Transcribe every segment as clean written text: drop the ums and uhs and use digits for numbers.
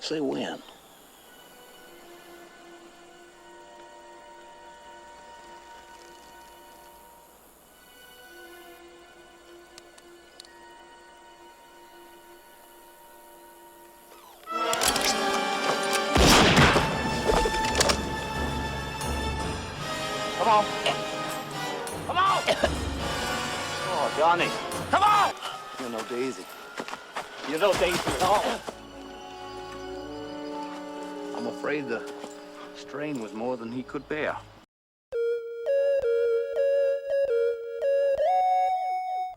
Say when. Come on. Come on! Oh, Johnny. Come on! You're no Daisy. You're no Daisy at all. I'm afraid the strain was more than he could bear.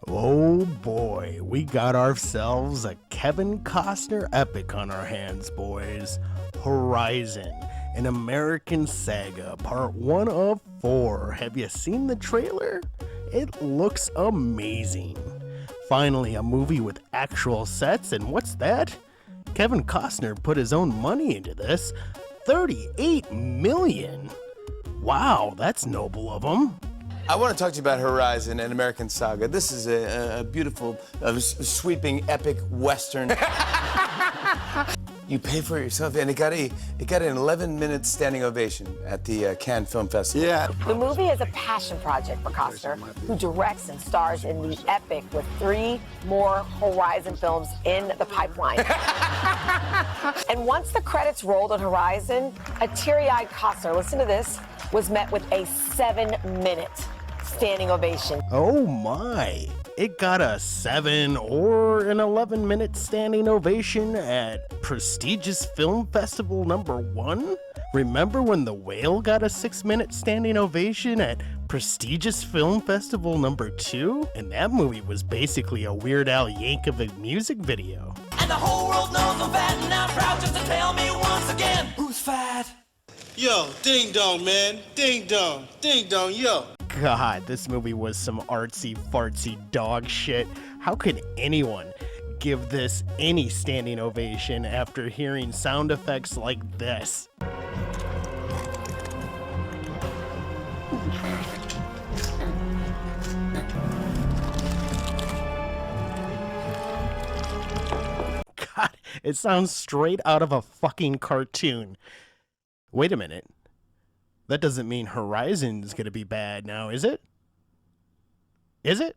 Oh boy, we got ourselves a Kevin Costner epic on our hands, boys. Horizon, an American Saga, part 1 of 4. Have you seen the trailer? It looks amazing. Finally, a movie with actual sets, and what's that? Kevin Costner put his own money into this. $38 million. Wow, that's noble of him. I want to talk to you about Horizon, an American Saga. This is a beautiful, sweeping, epic Western. You pay for it yourself, and it got an 11-minute standing ovation at the Cannes Film Festival. Yeah. The movie is a passion project for Costner, who directs and stars in the epic with 3 more Horizon films in the pipeline. And once the credits rolled on Horizon, a teary-eyed Costner, listen to this, was met with a 7-minute standing ovation. Oh my. It got a 7 or an 11-minute standing ovation at prestigious film festival number 1? Remember when The Whale got a 6-minute standing ovation at prestigious film festival number 2? And that movie was basically a Weird Al Yankovic music video. And the whole world knows I'm fat and I'm proud just to tell me once again who's fat. Yo, ding dong, man. Ding dong, yo. God, this movie was some artsy fartsy dog shit. How could anyone give this any standing ovation after hearing sound effects like this? God, it sounds straight out of a fucking cartoon. Wait a minute. That doesn't mean Horizon's gonna be bad now, is it? Is it?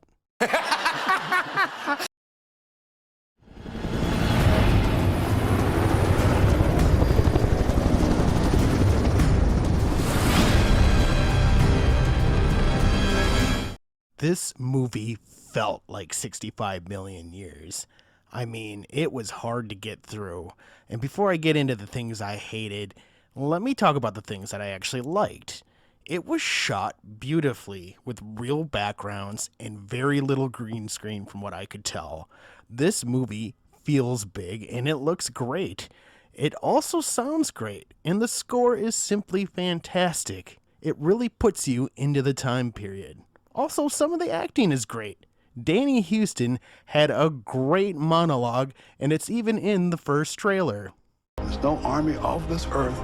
This movie felt like 65 million years. I mean, it was hard to get through. And before I get into the things I hated, let me talk about the things that I actually liked. It was shot beautifully with real backgrounds and very little green screen from what I could tell. This movie feels big and it looks great. It also sounds great and the score is simply fantastic. It really puts you into the time period. Also, some of the acting is great. Danny Houston had a great monologue and it's even in the first trailer. There's no army of this earth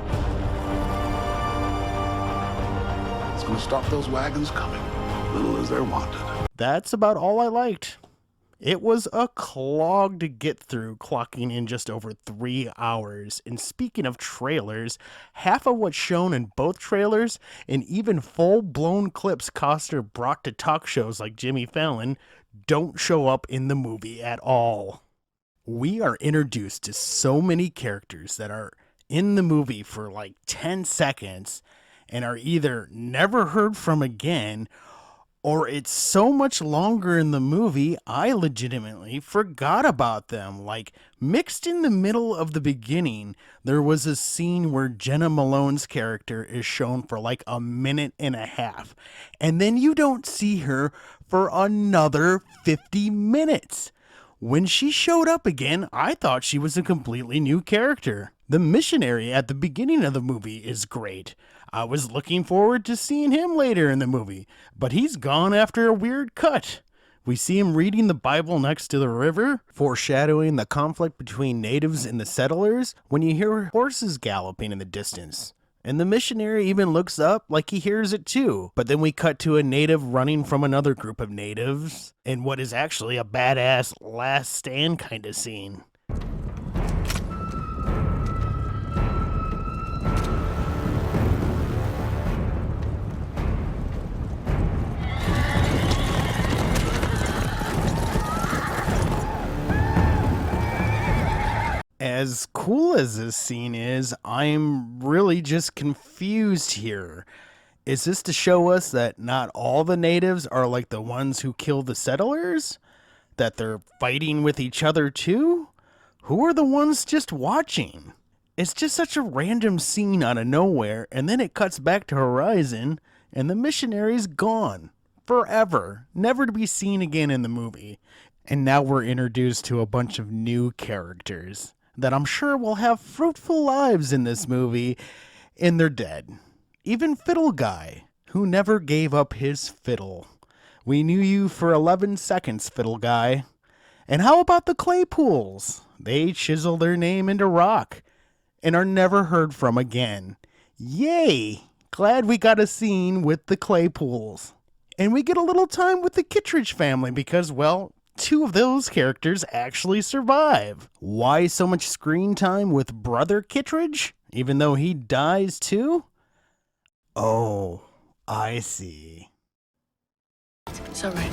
that's going to stop those wagons coming, little as they're wanted. That's about all I liked. It was a clog to get through, clocking in just over 3 hours. And speaking of trailers, half of what's shown in both trailers and even full-blown clips Costner brought to talk shows like Jimmy Fallon don't show up in the movie at all. We are introduced to so many characters that are in the movie for like 10 seconds and are either never heard from again, or it's so much longer in the movie, I legitimately forgot about them. Like, mixed in the middle of the beginning, there was a scene where Jenna Malone's character is shown for like a minute and a half, and then you don't see her for another 50 minutes. When she showed up again, I thought she was a completely new character. The missionary at the beginning of the movie is great. I was looking forward to seeing him later in the movie, but he's gone after a weird cut. We see him reading the Bible next to the river, foreshadowing the conflict between natives and the settlers when you hear horses galloping in the distance. And the missionary even looks up like he hears it too. But then we cut to a native running from another group of natives in what is actually a badass Last Stand kind of scene. As cool as this scene is, I'm really just confused here. Is this to show us that not all the natives are like the ones who kill the settlers? That they're fighting with each other too? Who are the ones just watching? It's just such a random scene out of nowhere, and then it cuts back to Horizon, and the missionary's gone. Forever. Never to be seen again in the movie. And now we're introduced to a bunch of new characters that I'm sure will have fruitful lives in this movie, and they're dead. Even Fiddle Guy, who never gave up his fiddle. We knew you for 11 seconds, Fiddle Guy. And how about the Claypools? They chisel their name into rock and are never heard from again. Yay! Glad we got a scene with the Claypools. And we get a little time with the Kittredge family because, well, 2 of those characters actually survive. Why so much screen time with Brother Kittredge, even though he dies too? Oh, I see. It's alright.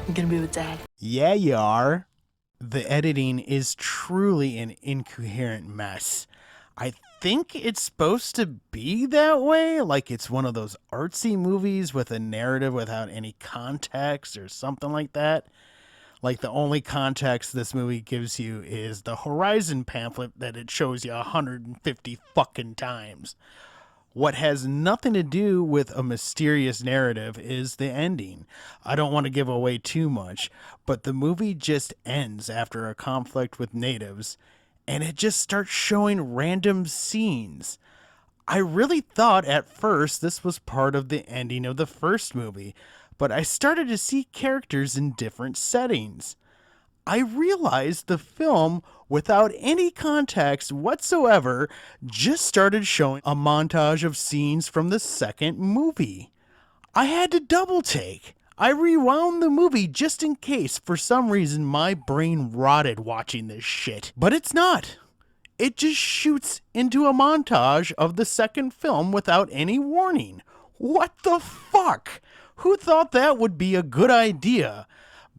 I'm gonna be with Dad. Yeah, you are. The editing is truly an incoherent mess. I think it's supposed to be that way, like it's one of those artsy movies with a narrative without any context or something like that. Like the only context this movie gives you is the Horizon pamphlet that it shows you 150 fucking times. What has nothing to do with a mysterious narrative is the ending. I don't want to give away too much, but the movie just ends after a conflict with natives, and it just starts showing random scenes. I really thought at first this was part of the ending of the first movie, but I started to see characters in different settings. I realized the film, without any context whatsoever, just started showing a montage of scenes from the second movie. I had to double take. I rewound the movie just in case for some reason my brain rotted watching this shit. But it's not. It just shoots into a montage of the second film without any warning. What the fuck? Who thought that would be a good idea?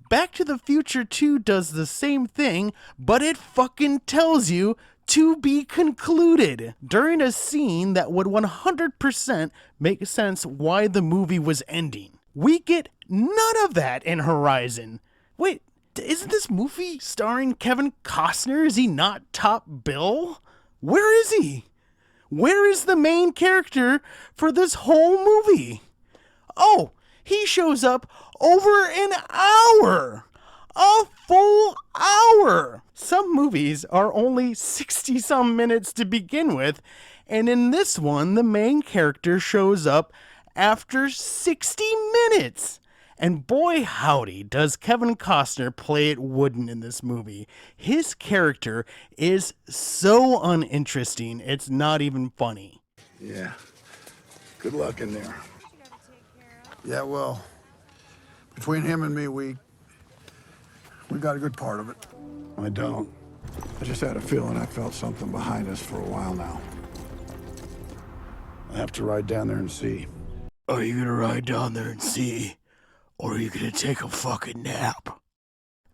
Back to the Future 2 does the same thing, but it fucking tells you to be concluded during a scene that would 100% make sense why the movie was ending. We get none of that in Horizon. Wait, isn't this movie starring Kevin Costner? Is he not top bill? Where is he? Where is the main character for this whole movie? Oh, he shows up over an hour. A full hour. Some movies are only 60-some minutes to begin with, and in this one, the main character shows up after 60 minutes. And boy howdy, does Kevin Costner play it wooden in this movie. His character is so uninteresting, it's not even funny. Yeah. Good luck in there. Yeah, well, between him and me, we got a good part of it. I don't. I just had a feeling I felt something behind us for a while now. I have to ride down there and see. Are you gonna ride down there and see? Or are you gonna take a fucking nap?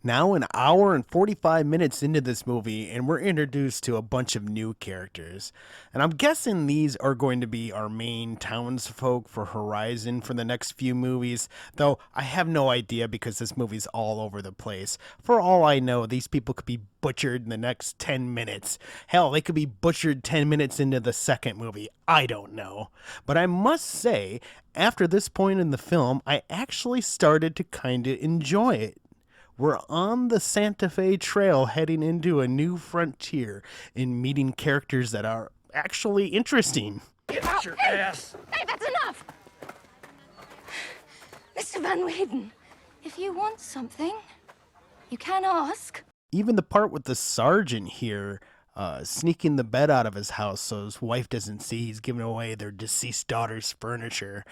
Now an hour and 45 minutes into this movie, and we're introduced to a bunch of new characters. And I'm guessing these are going to be our main townsfolk for Horizon for the next few movies, though I have no idea because this movie's all over the place. For all I know, these people could be butchered in the next 10 minutes. Hell, they could be butchered 10 minutes into the second movie. I don't know. But I must say, after this point in the film, I actually started to kind of enjoy it. We're on the Santa Fe Trail heading into a new frontier and meeting characters that are actually interesting. Get your ass! Hey, that's enough! Mr. Van Weyden, if you want something, you can ask. Even the part with the sergeant here sneaking the bed out of his house so his wife doesn't see he's giving away their deceased daughter's furniture.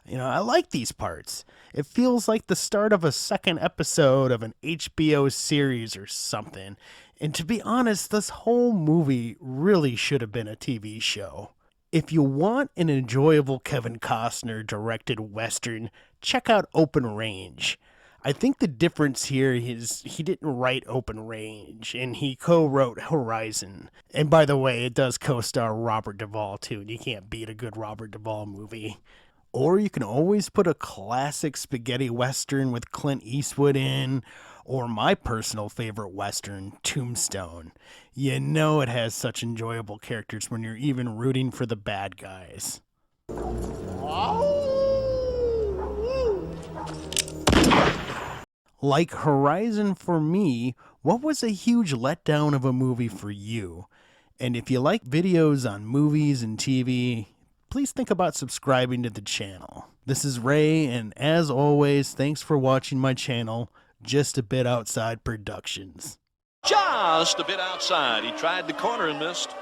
You know, I like these parts. It feels like the start of a second episode of an HBO series or something. And to be honest, this whole movie really should have been a TV show. If you want an enjoyable Kevin Costner directed Western, check out Open Range. I think the difference here is he didn't write Open Range, and he co-wrote Horizon. And by the way, it does co-star Robert Duvall too, and you can't beat a good Robert Duvall movie. Or you can always put a classic spaghetti western with Clint Eastwood in, or my personal favorite western, Tombstone. You know it has such enjoyable characters when you're even rooting for the bad guys. Like Horizon for me, what was a huge letdown of a movie for you? And if you like videos on movies and TV, please think about subscribing to the channel. This is Ray, and as always, thanks for watching my channel, Just a Bit Outside Productions. Just a bit outside. He tried the corner and missed.